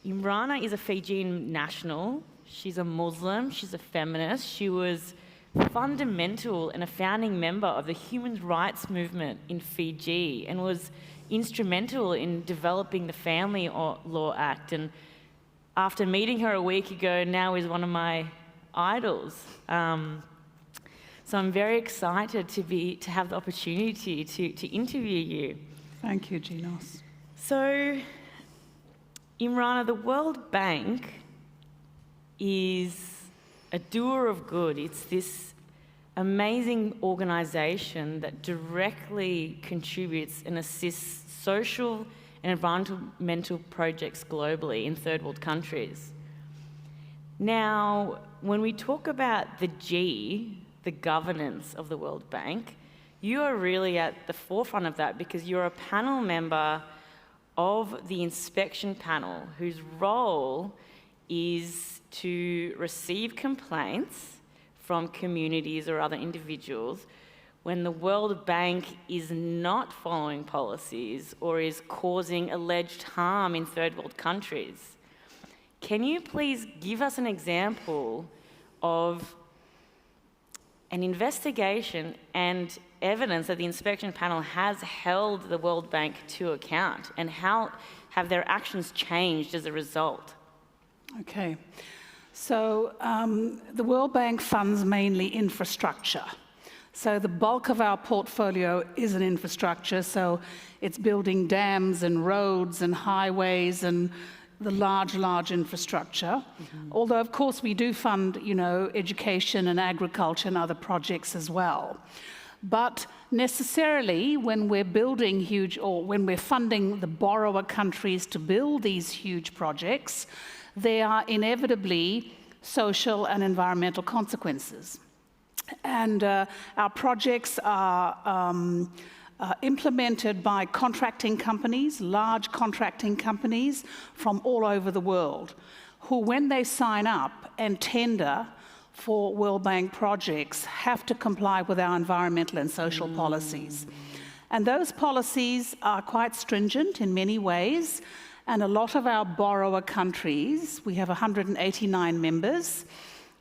Imrana is a Fijian national. She's a Muslim, she's a feminist. She was fundamental and a founding member of the human rights movement in Fiji and was instrumental in developing the Family Law Act. And after meeting her a week ago, now is one of my idols. So I'm very excited to have the opportunity to interview you. Thank you, Ginos. So, Imrana, the World Bank is a doer of good. It's this amazing organisation that directly contributes and assists social and environmental projects globally in third world countries. Now, when we talk about the G, the governance of the World Bank, you are really at the forefront of that because you're a panel member of the inspection panel whose role is to receive complaints from communities or other individuals when the World Bank is not following policies or is causing alleged harm in third world countries. Can you please give us an example of an investigation and evidence that the inspection panel has held the World Bank to account, and how have their actions changed as a result? Okay, so the World Bank funds mainly infrastructure. So the bulk of our portfolio is in infrastructure, so it's building dams and roads and highways and the large infrastructure. Although, of course, we do fund, education and agriculture and other projects as well. But necessarily, when we're building huge, or when we're funding the borrower countries to build these huge projects, there are inevitably social and environmental consequences. And our projects are implemented by contracting companies, large contracting companies from all over the world, who, when they sign up and tender for World Bank projects, have to comply with our environmental and social policies. And those policies are quite stringent in many ways, and a lot of our borrower countries, we have 189 members,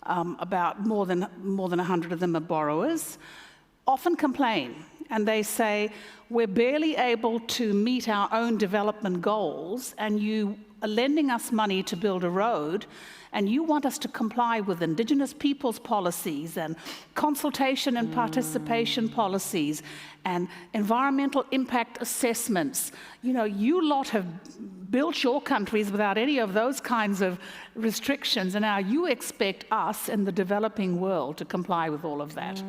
about more than 100 of them are borrowers, often complain, and they say, we're barely able to meet our own development goals, and you are lending us money to build a road, and you want us to comply with Indigenous peoples' policies and consultation and participation policies and environmental impact assessments. You lot have built your countries without any of those kinds of restrictions, and now you expect us in the developing world to comply with all of that.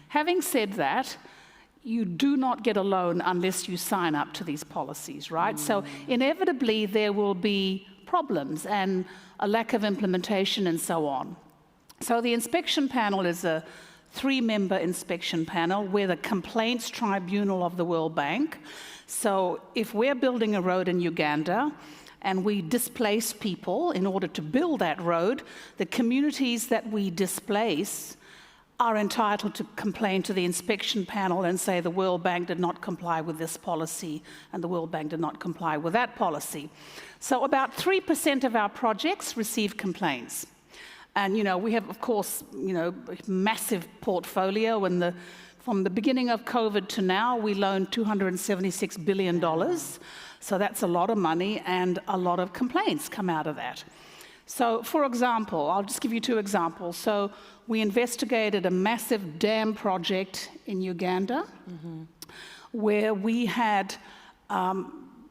Having said that, you do not get a loan unless you sign up to these policies, right? So inevitably there will be problems and a lack of implementation and so on. So the inspection panel is a 3-member inspection panel. We're the complaints tribunal of the World Bank. So if we're building a road in Uganda and we displace people in order to build that road, the communities that we displace are entitled to complain to the inspection panel and say the World Bank did not comply with this policy and the World Bank did not comply with that policy. So about 3% of our projects receive complaints. And, we have, of course, a massive portfolio. And from the beginning of COVID to now, we loaned $276 billion. So that's a lot of money, and a lot of complaints come out of that. So, for example, I'll just give you 2 examples. So we investigated a massive dam project in Uganda, where we had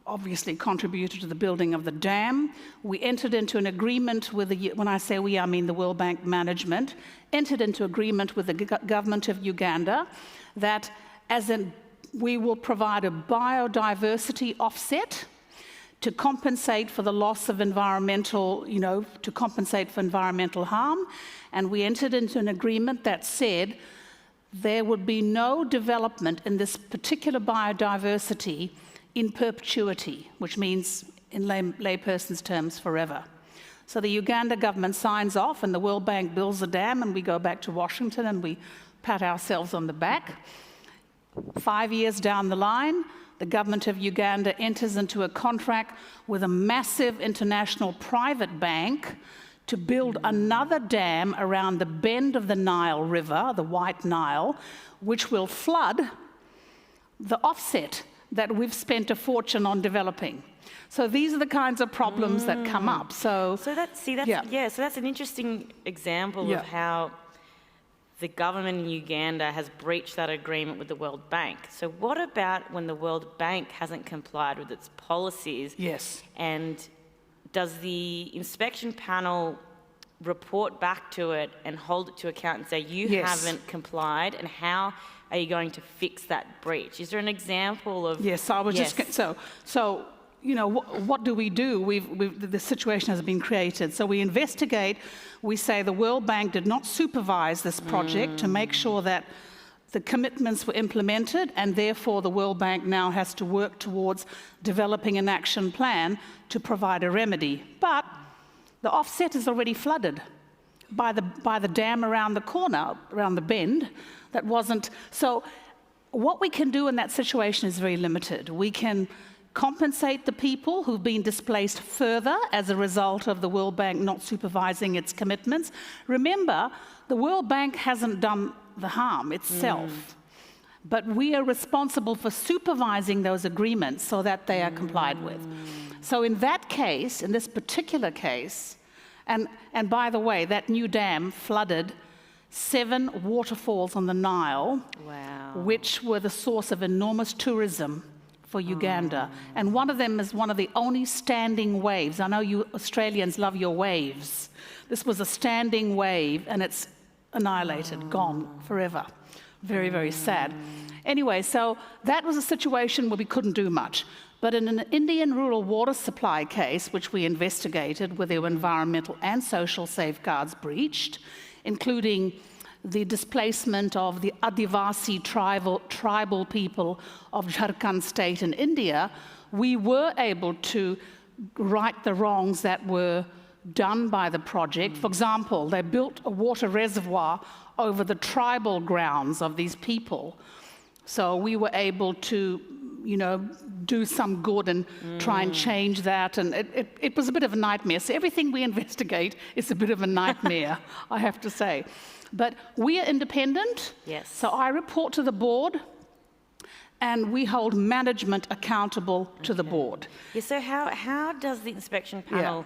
obviously contributed to the building of the dam. We entered into an agreement with when I say we, I mean the World Bank management, entered into agreement with the government of Uganda that we will provide a biodiversity offset to compensate for the loss of environmental, to compensate for environmental harm. And we entered into an agreement that said there would be no development in this particular biodiversity in perpetuity, which means, in layperson's terms, forever. So the Uganda government signs off, and the World Bank builds a dam, and we go back to Washington and we pat ourselves on the back. 5 years down the line, the government of Uganda enters into a contract with a massive international private bank to build another dam around the bend of the Nile River, the White Nile, which will flood the offset that we've spent a fortune on developing. So these are the kinds of problems that come up. So that's an interesting example Yeah. of how the government in Uganda has breached that agreement with the World Bank. So what about when the World Bank hasn't complied with its policies? yes. And does the inspection panel report back to it and hold it to account and say, you Yes. haven't complied, and how are you going to fix that breach? Is there an example of... Yes, I was Yes. just so you know, what do? The situation has been created. So we investigate. We say the World Bank did not supervise this project to make sure that the commitments were implemented, and therefore the World Bank now has to work towards developing an action plan to provide a remedy. But the offset is already flooded by the dam around the corner, around the bend. That wasn't so. What we can do in that situation is very limited. We can compensate the people who've been displaced further as a result of the World Bank not supervising its commitments. Remember, the World Bank hasn't done the harm itself, but we are responsible for supervising those agreements so that they are complied with. So in that case, in this particular case, and by the way, that new dam flooded 7 waterfalls on the Nile, Wow. which were the source of enormous tourism for Uganda. And one of them is one of the only standing waves. I know you Australians love your waves. This was a standing wave, and it's annihilated, gone forever. Very, very sad. Anyway, so that was a situation where we couldn't do much. But in an Indian rural water supply case, which we investigated, where there were environmental and social safeguards breached, including the displacement of the Adivasi tribal people of Jharkhand state in India, we were able to right the wrongs that were done by the project. For example, they built a water reservoir over the tribal grounds of these people. So we were able to, you know, do some good and try and change that. And it was a bit of a nightmare. So everything we investigate is a bit of a nightmare, I have to say. But we are independent. Yes. So I report to the board, and we hold management accountable to the board. Yeah, so how does the inspection panel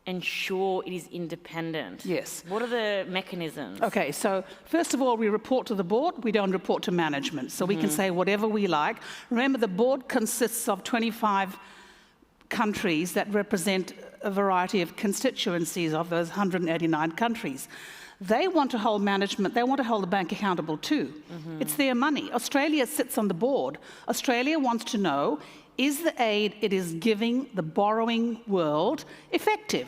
ensure it is independent? Yes. What are the mechanisms? Okay, so first of all, we report to the board. We don't report to management. So we can say whatever we like. Remember, the board consists of 25 countries that represent a variety of constituencies of those 189 countries. They want to hold management, they want to hold the bank accountable too. It's their money. Australia sits on the board. Australia wants to know, is the aid it is giving the borrowing world effective,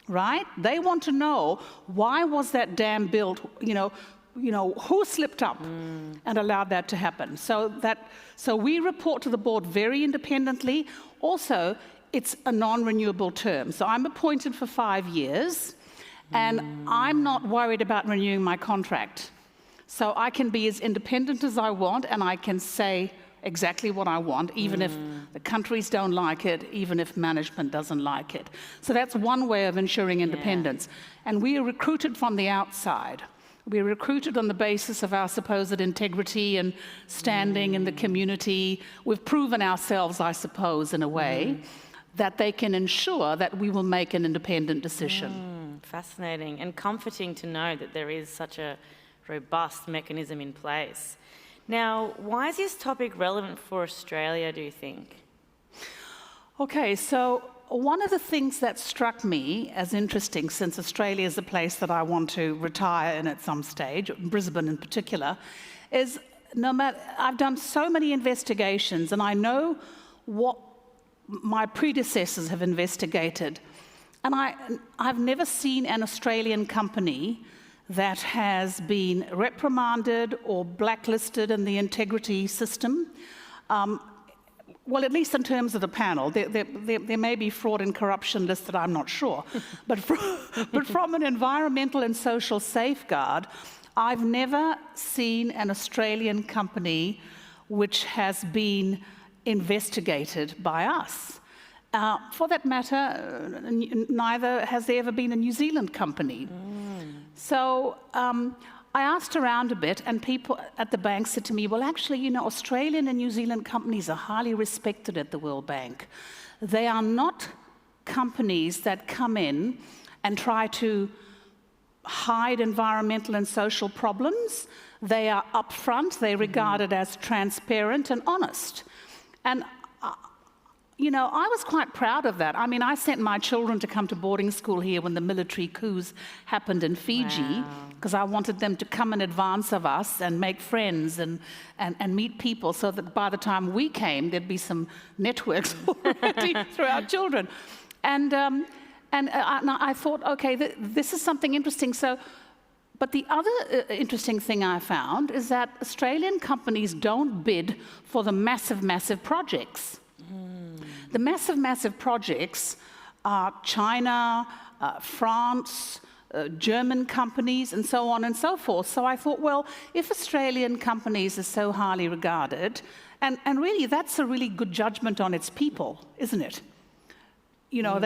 right? They want to know, why was that dam built, you know, who slipped up and allowed that to happen? So we report to the board very independently. Also, it's a non-renewable term. So I'm appointed for 5 years, and I'm not worried about renewing my contract. So I can be as independent as I want, and I can say exactly what I want, even if the countries don't like it, even if management doesn't like it. So that's one way of ensuring independence. And we are recruited from the outside. We're recruited on the basis of our supposed integrity and standing in the community. We've proven ourselves, I suppose, in a way, that they can ensure that we will make an independent decision. Fascinating and comforting to know that there is such a robust mechanism in place. Now, why is this topic relevant for Australia, do you think? Okay, so one of the things that struck me as interesting, since Australia is a place that I want to retire in at some stage, Brisbane in particular, is I've done so many investigations, and I know what my predecessors have investigated. And I've never seen an Australian company that has been reprimanded or blacklisted in the integrity system. Well, at least in terms of the panel. There may be fraud and corruption listed, I'm not sure. But from an environmental and social safeguard, I've never seen an Australian company which has been investigated by us. For that matter, neither has there ever been a New Zealand company. So I asked around a bit, and people at the bank said to me, well, actually, you know, Australian and New Zealand companies are highly respected at the World Bank. They are not companies that come in and try to hide environmental and social problems. They are upfront, they're regarded as transparent and honest. And you know, I was quite proud of that. I mean, I sent my children to come to boarding school here when the military coups happened in Fiji, because I wanted them to come in advance of us and make friends and meet people, so that by the time we came, there'd be some networks already through our children. And I thought, okay, this is something interesting. So, but the other interesting thing I found is that Australian companies don't bid for the massive, massive projects. The massive, massive projects are China, France, German companies, and so on and so forth. So I thought, well, if Australian companies are so highly regarded, and really that's a really good judgment on its people, isn't it? You know,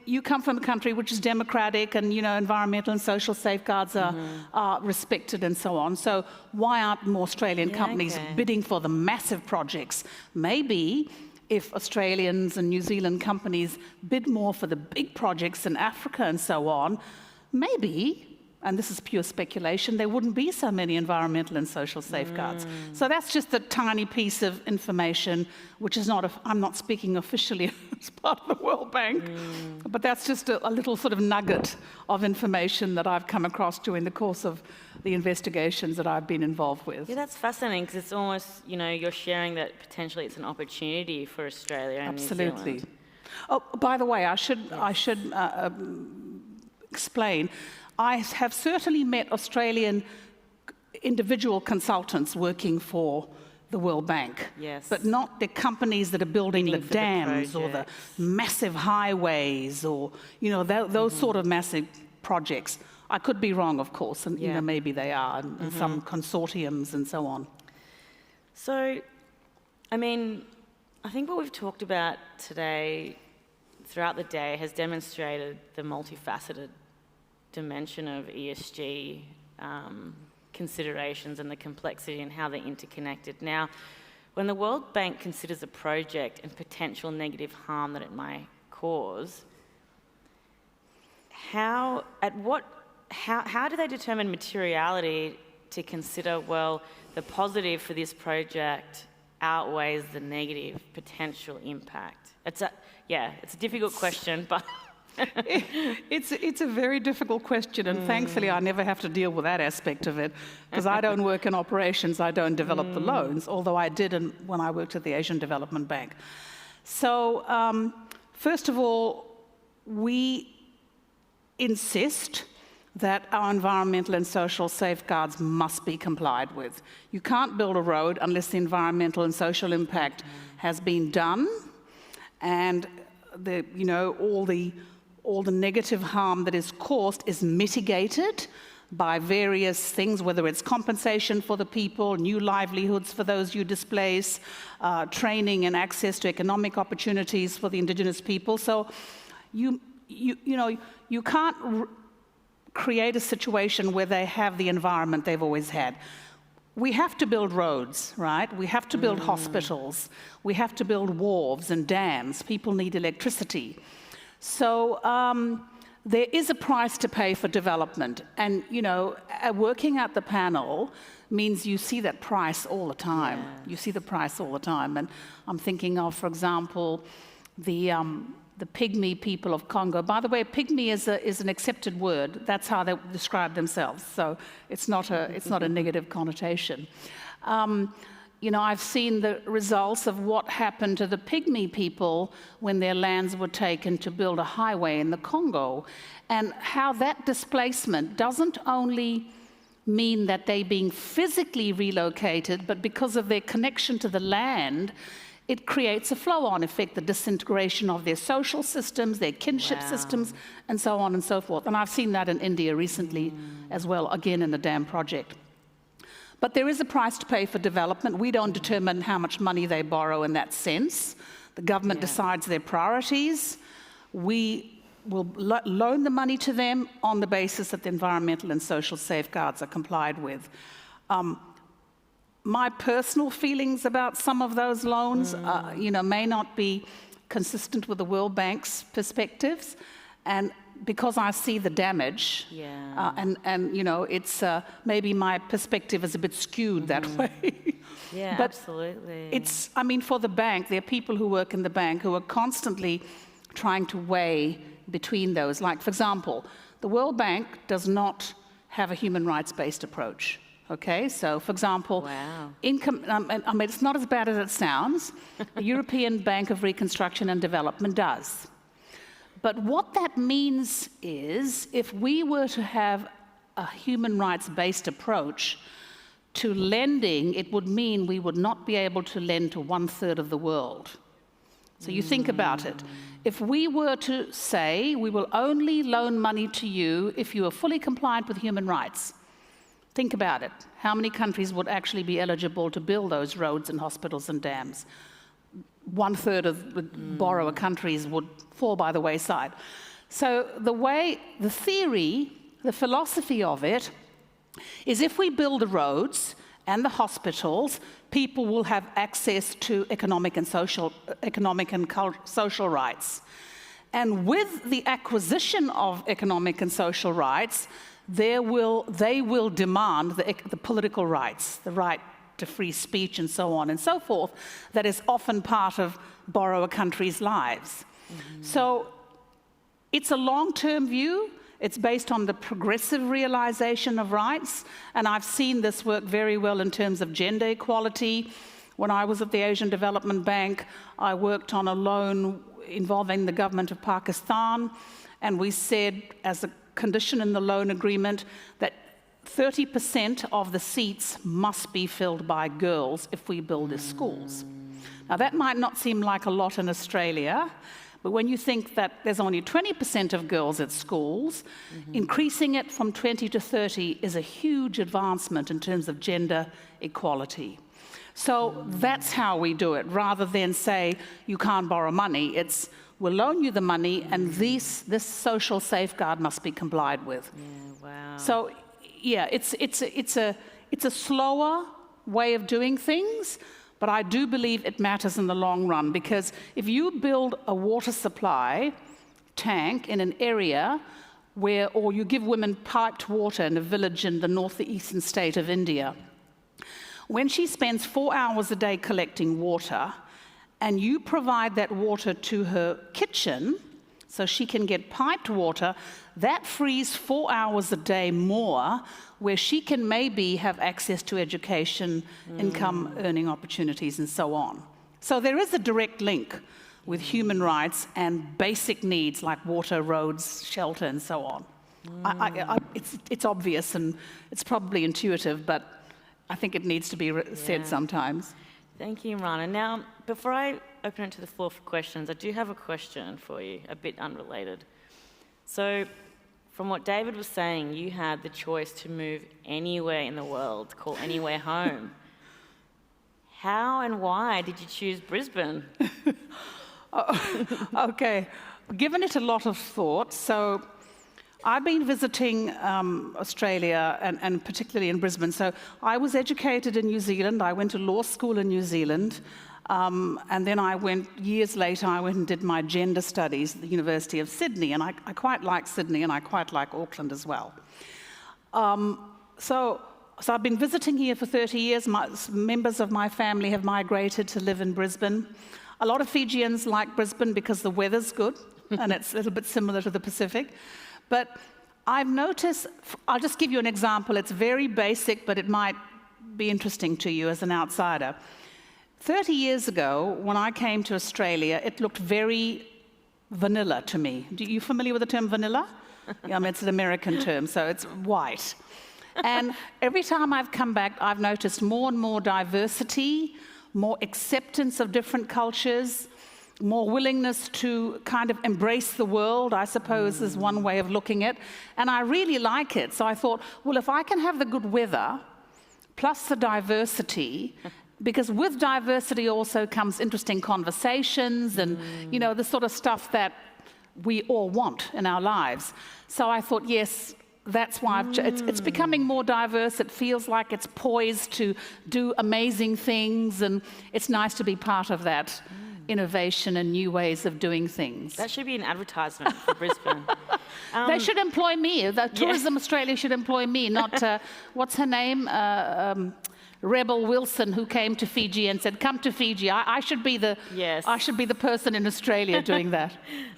you come from a country which is democratic, and, you know, environmental and social safeguards are respected and so on. So why aren't more Australian companies bidding for the massive projects? Maybe if Australians and New Zealand companies bid more for the big projects in Africa and so on, maybe, and this is pure speculation, there wouldn't be so many environmental and social safeguards. So that's just a tiny piece of information, which is not, I'm not speaking officially as part of the World Bank, but that's just a little sort of nugget of information that I've come across during the course of the investigations that I've been involved with. Yeah, that's fascinating, because it's almost, you know, you're sharing that potentially it's an opportunity for Australia and New Zealand. Absolutely. Oh, by the way, I should explain. I have certainly met Australian individual consultants working for the World Bank, but not the companies that are building the dams or the massive highways, or, you know, those sort of massive projects. I could be wrong, of course, and you know, maybe they are, and some consortiums and so on. So, I mean, I think what we've talked about today throughout the day has demonstrated the multifaceted dimension of ESG considerations and the complexity and how they're interconnected. Now, when the World Bank considers a project and potential negative harm that it might cause, how do they determine materiality to consider, well, the positive for this project outweighs the negative potential impact? It's a difficult question, but It's a very difficult question, and thankfully I never have to deal with that aspect of it, because I don't work in operations, I don't develop the loans, although I did when I worked at the Asian Development Bank. So, first of all, we insist that our environmental and social safeguards must be complied with. You can't build a road unless the environmental and social impact has been done, and all the negative harm that is caused is mitigated by various things, whether it's compensation for the people, new livelihoods for those you displace, training and access to economic opportunities for the indigenous people. So you can't create a situation where they have the environment they've always had. We have to build roads, right? We have to build hospitals. We have to build wharves and dams. People need electricity. So there is a price to pay for development. And, you know, working at the panel means you see that price all the time. You see the price all the time. And I'm thinking of, for example, the Pygmy people of Congo. By the way, Pygmy is an accepted word. That's how they describe themselves. So it's not a negative connotation. You know, I've seen the results of what happened to the Pygmy people when their lands were taken to build a highway in the Congo, and how that displacement doesn't only mean that they're being physically relocated, but because of their connection to the land, it creates a flow-on effect, the disintegration of their social systems, their kinship systems, and so on and so forth. And I've seen that in India recently as well, again in the dam project. But there is a price to pay for development. We don't determine how much money they borrow in that sense. The government decides their priorities. We will loan the money to them on the basis that the environmental and social safeguards are complied with. My personal feelings about some of those loans, may not be consistent with the World Bank's perspectives, and because I see the damage, it's maybe my perspective is a bit skewed that way. Yeah, but absolutely. For the bank, there are people who work in the bank who are constantly trying to weigh between those. Like, for example, the World Bank does not have a human rights-based approach. Okay, so for example, income, it's not as bad as it sounds. The European Bank of Reconstruction and Development does. But what that means is, if we were to have a human rights-based approach to lending, it would mean we would not be able to lend to 1/3 of the world. So you think about it. If we were to say, we will only loan money to you if you are fully compliant with human rights, think about it. How many countries would actually be eligible to build those roads and hospitals and dams? 1/3 of borrower countries would fall by the wayside. So the philosophy of it is, if we build the roads and the hospitals, people will have access to economic and social rights. And with the acquisition of economic and social rights, they will demand the political rights, the right to free speech and so on and so forth, that is often part of borrower countries' lives. So it's a long-term view. It's based on the progressive realization of rights, and I've seen this work very well in terms of gender equality. When I was at the Asian Development Bank, I worked on a loan involving the government of Pakistan, and we said, as a condition in the loan agreement, that 30% of the seats must be filled by girls if we build the schools. Now, that might not seem like a lot in Australia, but when you think that there's only 20% of girls at schools, increasing it from 20 to 30 is a huge advancement in terms of gender equality. So that's how we do it, rather than say, you can't borrow money. It's, we'll loan you the money, and this social safeguard must be complied with. Yeah, wow. So, yeah, it's a slower way of doing things, but I do believe it matters in the long run, because if you build a water supply tank in an area where, or you give women piped water in a village in the northeastern state of India, when she spends 4 hours a day collecting water, and you provide that water to her kitchen so she can get piped water, that frees 4 hours a day more, where she can maybe have access to education, income, earning opportunities, and so on. So there is a direct link with human rights and basic needs like water, roads, shelter, and so on. It's obvious, and it's probably intuitive, but I think it needs to be said sometimes. Thank you, Imrana. Now, before I open it to the floor for questions, I do have a question for you, a bit unrelated. So, from what David was saying, you had the choice to move anywhere in the world, call anywhere home. How and why did you choose Brisbane? Okay, given it a lot of thought. So I've been visiting Australia, and particularly in Brisbane. So I was educated in New Zealand. I went to law school in New Zealand. And then years later, I went and did my gender studies at the University of Sydney. And I quite like Sydney, and I quite like Auckland as well. So I've been visiting here for 30 years. Members of my family have migrated to live in Brisbane. A lot of Fijians like Brisbane because the weather's good, and it's a little bit similar to the Pacific. But I've noticed, I'll just give you an example. It's very basic, but it might be interesting to you as an outsider. 30 years ago, when I came to Australia, it looked very vanilla to me. Are you familiar with the term vanilla? Yeah, I mean, it's an American term, so it's white. And every time I've come back, I've noticed more and more diversity, more acceptance of different cultures, more willingness to kind of embrace the world, I suppose, is one way of looking at it. And I really like it. So I thought, well, if I can have the good weather, plus the diversity, because with diversity also comes interesting conversations and, you know, the sort of stuff that we all want in our lives. So I thought, yes, that's why it's becoming more diverse. It feels like it's poised to do amazing things, and it's nice to be part of that innovation and new ways of doing things. That should be an advertisement for Brisbane. They should employ me. Tourism Australia should employ me, not, what's her name? Rebel Wilson, who came to Fiji and said, come to Fiji. I should be the person in Australia doing that.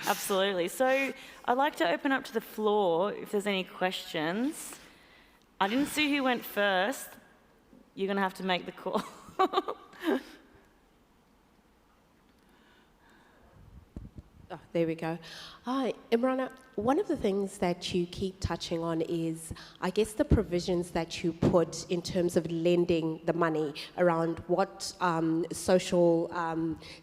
Absolutely. So I'd like to open up to the floor if there's any questions. I didn't see who went first. You're going to have to make the call. Oh, there we go. Hi, Imrana. One of the things that you keep touching on is, I guess, the provisions that you put in terms of lending the money around what social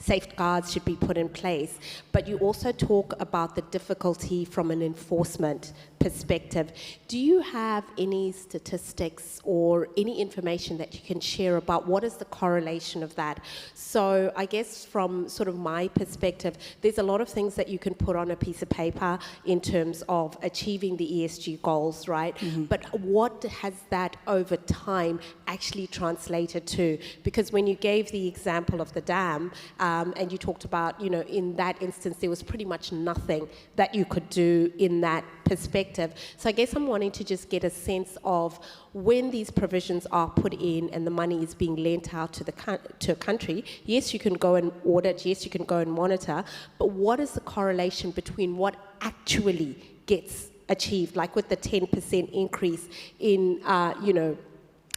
safeguards should be put in place. But you also talk about the difficulty from an enforcement perspective. Do you have any statistics or any information that you can share about what is the correlation of that? So I guess from sort of my perspective, there's a lot of things that you can put on a piece of paper in terms of achieving the ESG goals, right? But what has that over time actually translated to? Because when you gave the example of the dam, and you talked about, you know, in that instance, there was pretty much nothing that you could do in that perspective. So I guess I'm wanting to just get a sense of when these provisions are put in and the money is being lent out to a country, yes, you can go and audit, yes, you can go and monitor, but what is the correlation between what actually gets achieved, like with the 10% increase in, you know,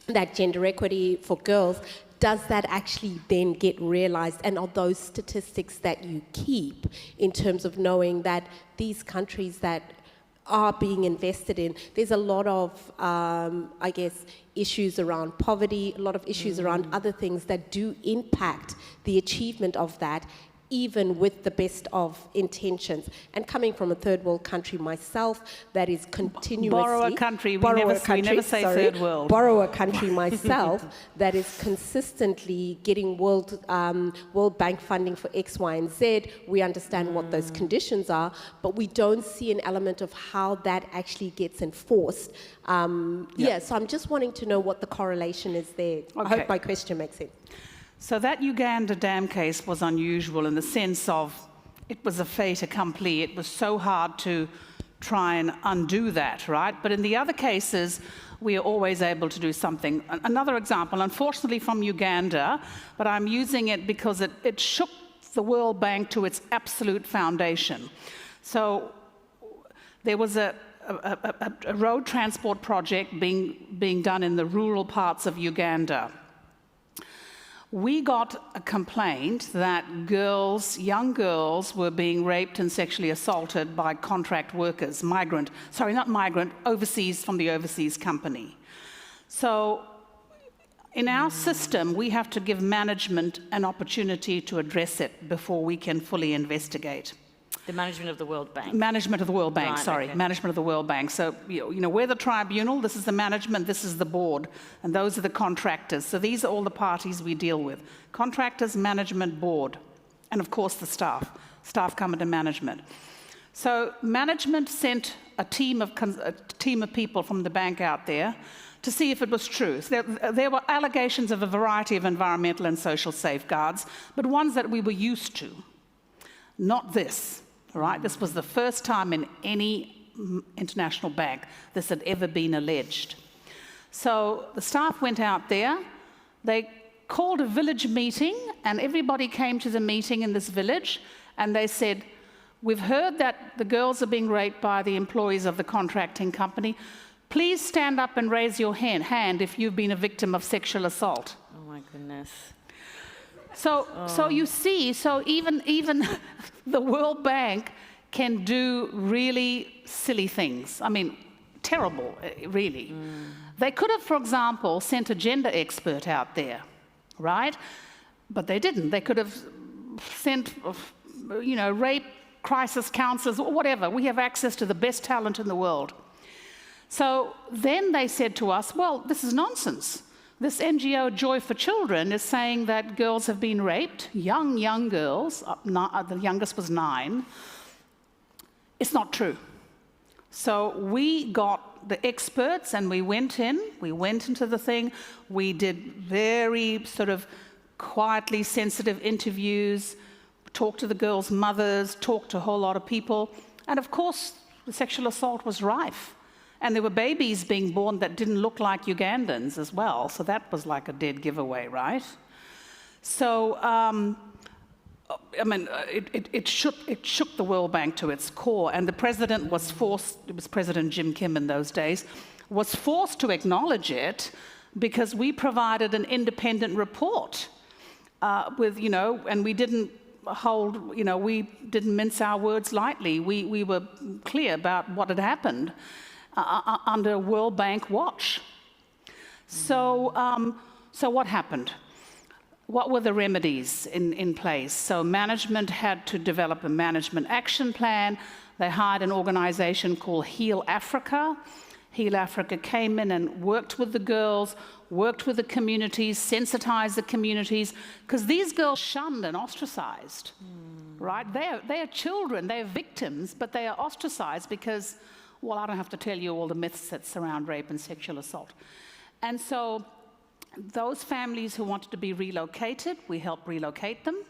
that gender equity for girls? Does that actually then get realized? And are those statistics that you keep in terms of knowing that these countries that are being invested in, there's a lot of, I guess, issues around poverty, a lot of issues around other things that do impact the achievement of that, even with the best of intentions. And coming from a third world country myself, that is continuously... Borrower country, we never say third world. Borrower country myself, that is consistently getting World Bank funding for X, Y, and Z. We understand what those conditions are, but we don't see an element of how that actually gets enforced. So I'm just wanting to know what the correlation is there. Okay. I hope my question makes sense. So that Uganda dam case was unusual in the sense of it was a fait accompli. It was so hard to try and undo that, right? But in the other cases, we are always able to do something. Another example, unfortunately from Uganda, but I'm using it because it shook the World Bank to its absolute foundation. So there was a road transport project being done in the rural parts of Uganda. We got a complaint that girls, young girls, were being raped and sexually assaulted by contract workers, overseas, from the overseas company. So in our system, we have to give management an opportunity to address it before we can fully investigate. The management of the World Bank. Management of the World Bank, right, sorry. Okay. Management of the World Bank. So, you know, we're the tribunal, this is the management, this is the board, and those are the contractors. So these are all the parties we deal with. Contractors, management, board, and of course the staff. Staff come into management. So management sent a team of people from the bank out there to see if it was true. So there were allegations of a variety of environmental and social safeguards, but ones that we were used to. Not this. Right? This was the first time in any international bank this had ever been alleged. So the staff went out there, they called a village meeting, and everybody came to the meeting in this village, and they said, we've heard that the girls are being raped by the employees of the contracting company. Please stand up and raise your hand if you've been a victim of sexual assault. Oh my goodness. So you see, so even the World Bank can do really silly things. I mean, terrible, really. They could have, for example, sent a gender expert out there, right? But they didn't. They could have sent, you know, rape crisis counselors or whatever. We have access to the best talent in the world. So then they said to us, well, this is nonsense. This NGO, Joy for Children, is saying that girls have been raped, young girls, the youngest was 9. It's not true. So we got the experts and we went into the thing. We did very sort of quietly sensitive interviews, talked to the girls' mothers, talked to a whole lot of people. And of course, the sexual assault was rife. And there were babies being born that didn't look like Ugandans as well. So that was like a dead giveaway, right? So, it shook the World Bank to its core, and the president was forced, it was President Jim Kim in those days, was forced to acknowledge it because we provided an independent report and we didn't we didn't mince our words lightly. We were clear about what had happened under World Bank watch. So what happened? What were the remedies in place? So management had to develop a management action plan. They hired an organization called Heal Africa. Heal Africa came in and worked with the girls, worked with the communities, sensitized the communities, because these girls shunned and ostracized, right? They are children, they are victims, but they are ostracized because, well, I don't have to tell you all the myths that surround rape and sexual assault. And so those families who wanted to be relocated, we helped relocate them.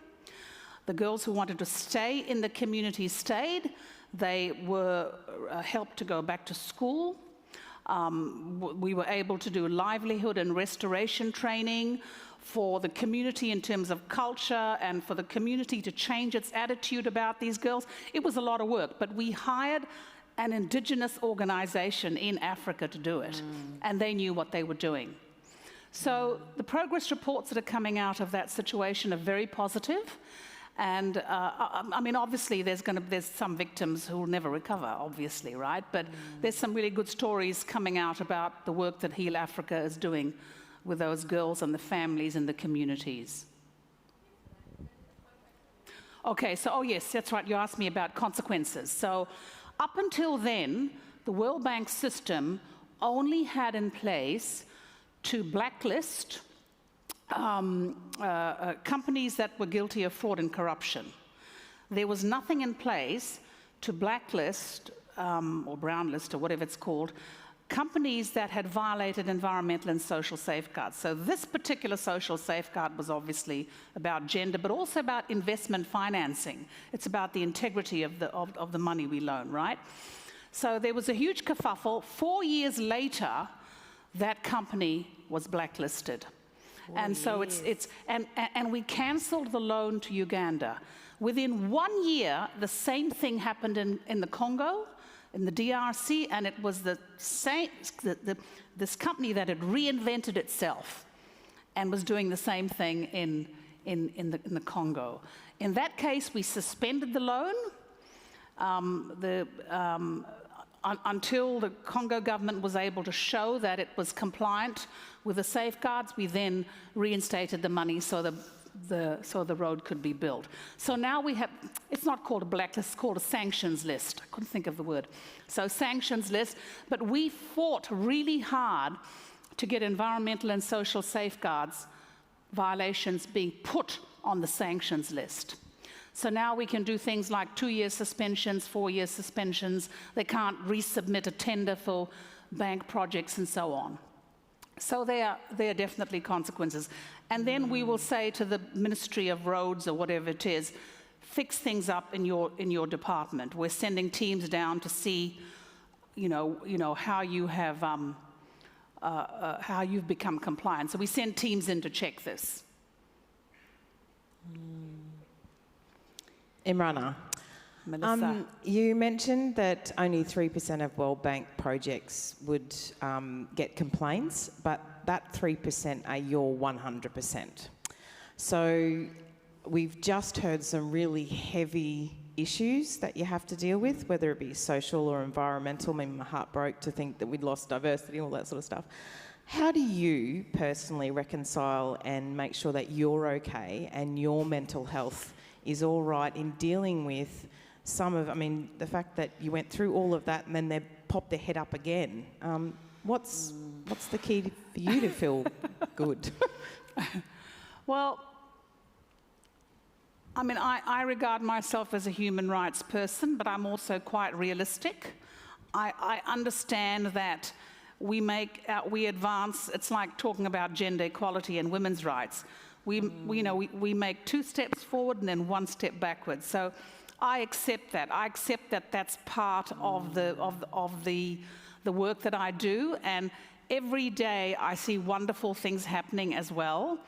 The girls who wanted to stay in the community stayed. They were helped to go back to school. We were able to do livelihood and restoration training for the community in terms of culture and for the community to change its attitude about these girls. It was a lot of work, but we hired an indigenous organization in Africa to do it, and they knew what they were doing. So the progress reports that are coming out of that situation are very positive. And obviously there's some victims who will never recover, obviously, right? But there's some really good stories coming out about the work that Heal Africa is doing with those girls and the families and the communities. Okay, so, oh yes, that's right, you asked me about consequences. So up until then, the World Bank system only had in place to blacklist companies that were guilty of fraud and corruption. There was nothing in place to blacklist or brownlist or whatever it's called, companies that had violated environmental and social safeguards. So this particular social safeguard was obviously about gender, but also about investment financing. It's about the integrity of the money we loan, right? So there was a huge kerfuffle. 4 years later, that company was blacklisted. And so and we cancelled the loan to Uganda. Within 1 year, the same thing happened in the Congo, in the DRC, and it was the same, this company that had reinvented itself and was doing the same thing in the Congo. In that case, we suspended the loan until the Congo government was able to show that it was compliant with the safeguards. We then reinstated the money so the road could be built. So now we have, it's not called a blacklist, it's called a sanctions list. I couldn't think of the word. So sanctions list, but we fought really hard to get environmental and social safeguards violations being put on the sanctions list. So now we can do things like 2-year suspensions, 4-year suspensions. They can't resubmit a tender for bank projects and so on. So there are definitely consequences. And then we will say to the Ministry of Roads or whatever it is, fix things up in your department. We're sending teams down to see, how you have how you've become compliant. So we send teams in to check this. Imrana, Melissa. you mentioned that only 3% of World Bank projects would get complaints, but that 3% are your 100%. So we've just heard some really heavy issues that you have to deal with, whether it be social or environmental. I mean, my heart broke to think that we'd lost diversity, all that sort of stuff. How do you personally reconcile and make sure that you're okay and your mental health is all right in dealing with the fact that you went through all of that and then they popped their head up again? What's the key for you to feel good? Well, I mean, I regard myself as a human rights person, but I'm also quite realistic. I understand that we advance. It's like talking about gender equality and women's rights. We make 2 steps forward and then 1 step backwards. So I accept that. I accept that that's part of the work that I do, and every day I see wonderful things happening as well.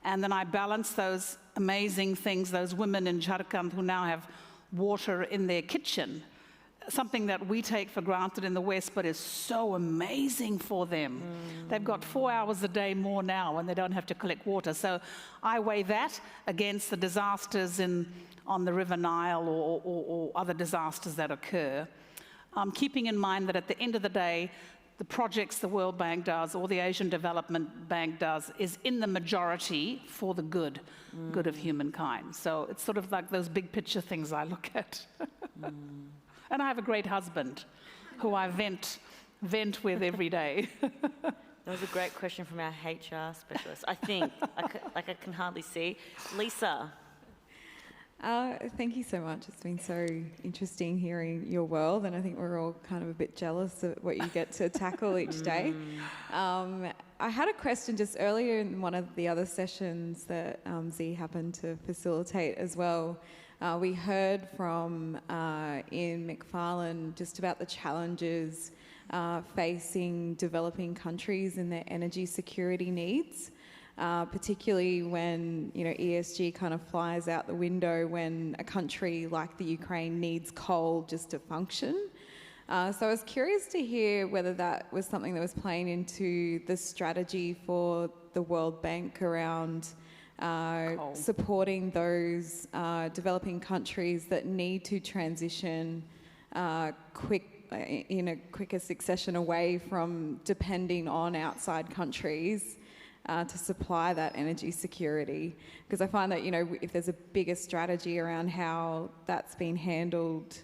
And then I balance those amazing things, those women in Jharkhand who now have water in their kitchen, something that we take for granted in the West, but is so amazing for them. They've got 4 hours a day more now and they don't have to collect water. So I weigh that against the disasters on the River Nile or other disasters that occur, keeping in mind that at the end of the day, the projects the World Bank does or the Asian Development Bank does is in the majority for the good of humankind. So it's sort of like those big picture things I look at. And I have a great husband who I vent with every day. That was a great question from our HR specialist. I think, I can hardly see. Lisa. Thank you so much. It's been so interesting hearing your world, and I think we're all kind of a bit jealous of what you get to tackle each day. I had a question just earlier in one of the other sessions that Z happened to facilitate as well. We heard from Ian McFarlane just about the challenges facing developing countries in their energy security needs. Particularly when ESG kind of flies out the window when a country like the Ukraine needs coal just to function. So I was curious to hear whether that was something that was playing into the strategy for the World Bank around supporting those developing countries that need to transition in a quicker succession away from depending on outside countries to supply that energy security. Because I find that, if there's a bigger strategy around how that's been handled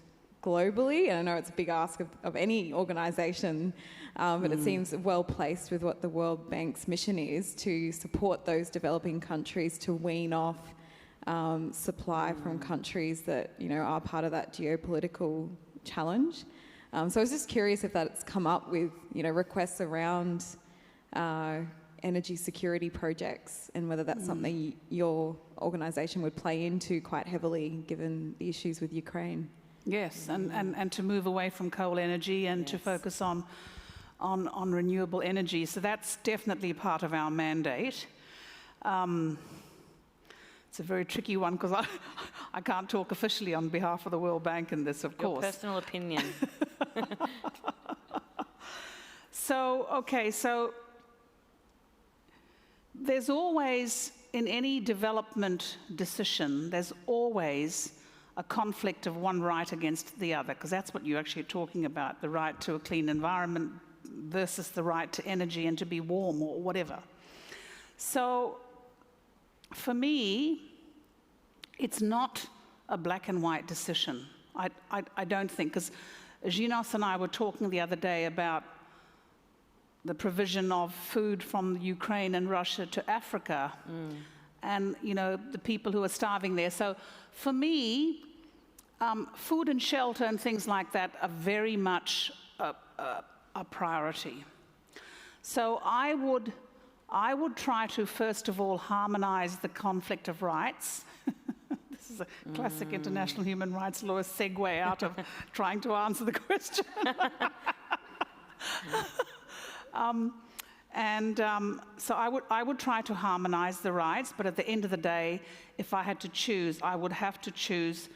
globally, and I know it's a big ask of any organisation, but it seems well placed with what the World Bank's mission is to support those developing countries to wean off supply from countries that, are part of that geopolitical challenge. So I was just curious if that's come up with, requests around energy security projects, and whether that's something your organisation would play into quite heavily given the issues with Ukraine. Yes, and to move away from coal energy and to focus on renewable energy. So that's definitely part of our mandate. It's a very tricky one because I can't talk officially on behalf of the World Bank in this, of course. Your personal opinion. So there's always, in any development decision, there's always a conflict of one right against the other, because that's what you're actually talking about, the right to a clean environment versus the right to energy and to be warm or whatever. So for me, it's not a black and white decision. I don't think, because Ginos and I were talking the other day about the provision of food from Ukraine and Russia to Africa, and the people who are starving there. So for me, food and shelter and things like that are very much a priority. So I would try to first of all harmonize the conflict of rights. This is a classic international human rights law segue out of trying to answer the question. So I would try to harmonize the rights, but at the end of the day, if I had to choose, I would have to choose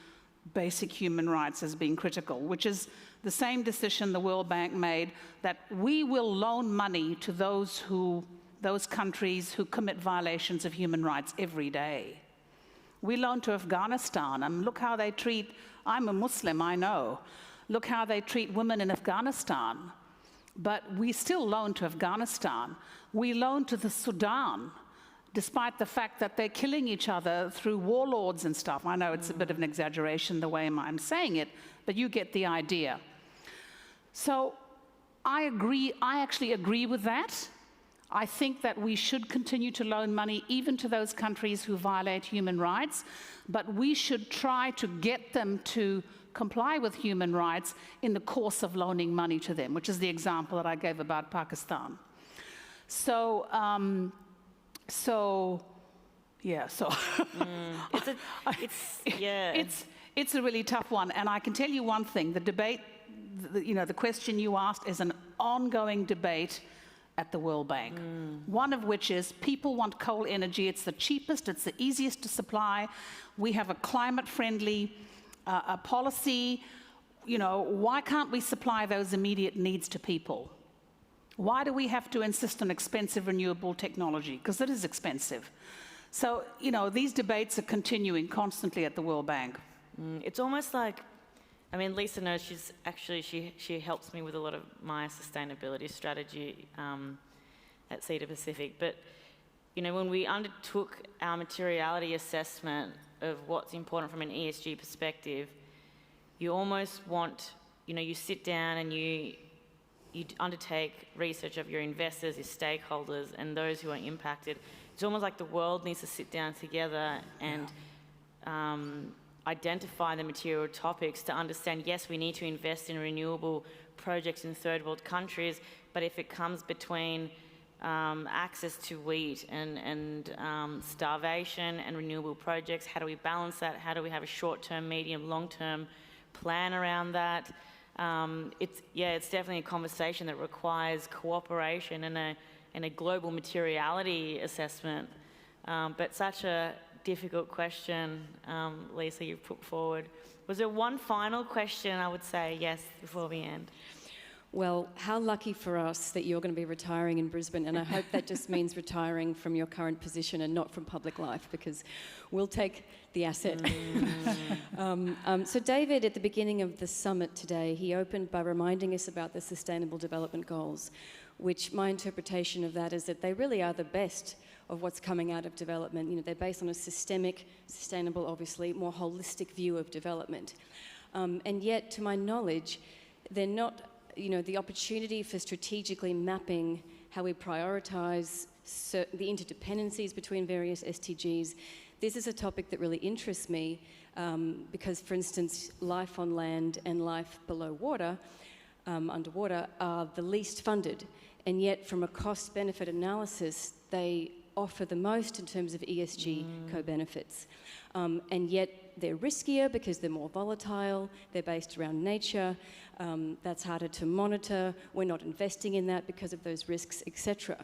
basic human rights as being critical, which is the same decision the World Bank made, that we will loan money to those countries who commit violations of human rights every day. We loan to Afghanistan, and look how they treat, I'm a Muslim, I know, look how they treat women in Afghanistan. But we still loan to Afghanistan. We loan to the Sudan, despite the fact that they're killing each other through warlords and stuff. I know it's a bit of an exaggeration the way I'm saying it, but you get the idea. So I agree. I actually agree with that. I think that we should continue to loan money even to those countries who violate human rights, but we should try to get them to comply with human rights in the course of loaning money to them, which is the example that I gave about Pakistan. So, it's a really tough one, and I can tell you one thing: the debate, the question you asked, is an ongoing debate at the World Bank. One of which is people want coal energy. It's the cheapest, it's the easiest to supply. We have a climate-friendly policy. Why can't we supply those immediate needs to people? Why do we have to insist on expensive renewable technology? Because it is expensive. So, these debates are continuing constantly at the World Bank. It's almost like, Lisa knows she helps me with a lot of my sustainability strategy at Cedar Pacific. But, when we undertook our materiality assessment of what's important from an ESG perspective, you almost want, you sit down and you undertake research of your investors, your stakeholders, and those who are impacted. It's almost like the world needs to sit down together and identify the material topics to understand, yes, we need to invest in renewable projects in third world countries, but if it comes between access to wheat and starvation and renewable projects, how do we balance that? How do we have a short-term, medium, long-term plan around that? It's definitely a conversation that requires cooperation and a global materiality assessment. But such a difficult question, Lisa, you've put forward. Was there one final question, I would say, yes, before we end? Well, how lucky for us that you're going to be retiring in Brisbane, and I hope that just means retiring from your current position and not from public life, because we'll take the asset. So David, at the beginning of the summit today, he opened by reminding us about the Sustainable Development Goals, which my interpretation of that is that they really are the best of what's coming out of development. They're based on a systemic, sustainable, obviously, more holistic view of development. And yet, to my knowledge, they're not, the opportunity for strategically mapping how we prioritise the interdependencies between various SDGs. This is a topic that really interests me because, for instance, life on land and life below water, underwater, are the least funded. And yet, from a cost-benefit analysis, they offer the most in terms of ESG co-benefits. And yet they're riskier because they're more volatile, they're based around nature, that's harder to monitor, we're not investing in that because of those risks, etc.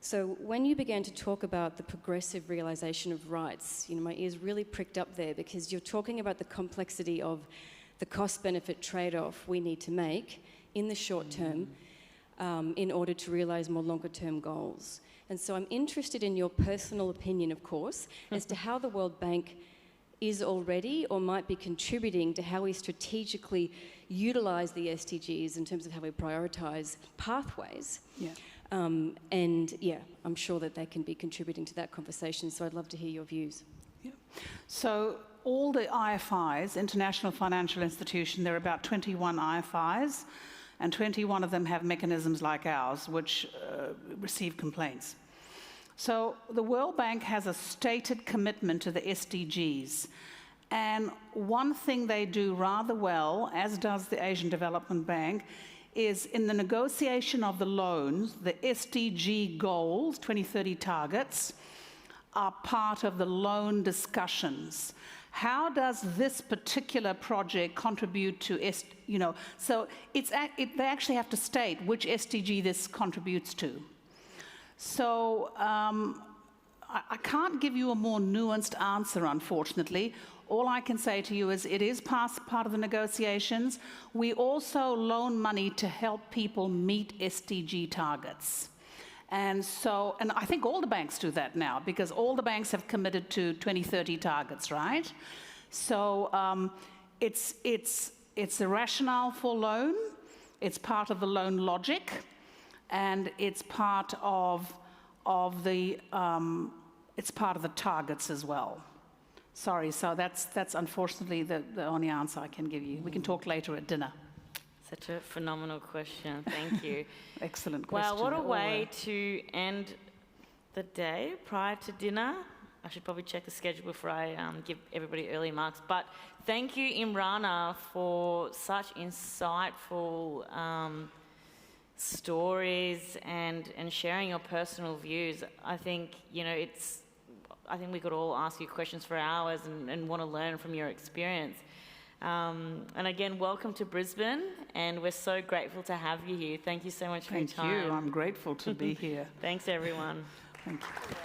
So when you began to talk about the progressive realisation of rights, my ears really pricked up there, because you're talking about the complexity of the cost-benefit trade-off we need to make in the short term in order to realise more longer-term goals. And so I'm interested in your personal opinion, of course, as to how the World Bank is already or might be contributing to how we strategically utilise the SDGs in terms of how we prioritise pathways. I'm sure that they can be contributing to that conversation, so I'd love to hear your views. So all the IFIs, International Financial Institution, there are about 21 IFIs, and 21 of them have mechanisms like ours, which receive complaints. So the World Bank has a stated commitment to the SDGs. And one thing they do rather well, as does the Asian Development Bank, is in the negotiation of the loans, the SDG goals, 2030 targets, are part of the loan discussions. How does this particular project contribute to, so they actually have to state which SDG this contributes to. So I can't give you a more nuanced answer, unfortunately. All I can say to you is it is part of the negotiations. We also loan money to help people meet SDG targets. And I think all the banks do that now, because all the banks have committed to 2030 targets, right? So it's a rationale for loan, it's part of the loan logic, and it's part of the targets as well. Sorry, so that's unfortunately the only answer I can give you. We can talk later at dinner. Such a phenomenal question. Thank you. Excellent question. Well, what a way to end the day prior to dinner. I should probably check the schedule before I give everybody early marks. But thank you, Imrana, for such insightful stories and sharing your personal views. I think, I think we could all ask you questions for hours and want to learn from your experience. And again, welcome to Brisbane, and we're so grateful to have you here. Thank you so much for your time. Thank you. I'm grateful to be here. Thanks, everyone. Thank you.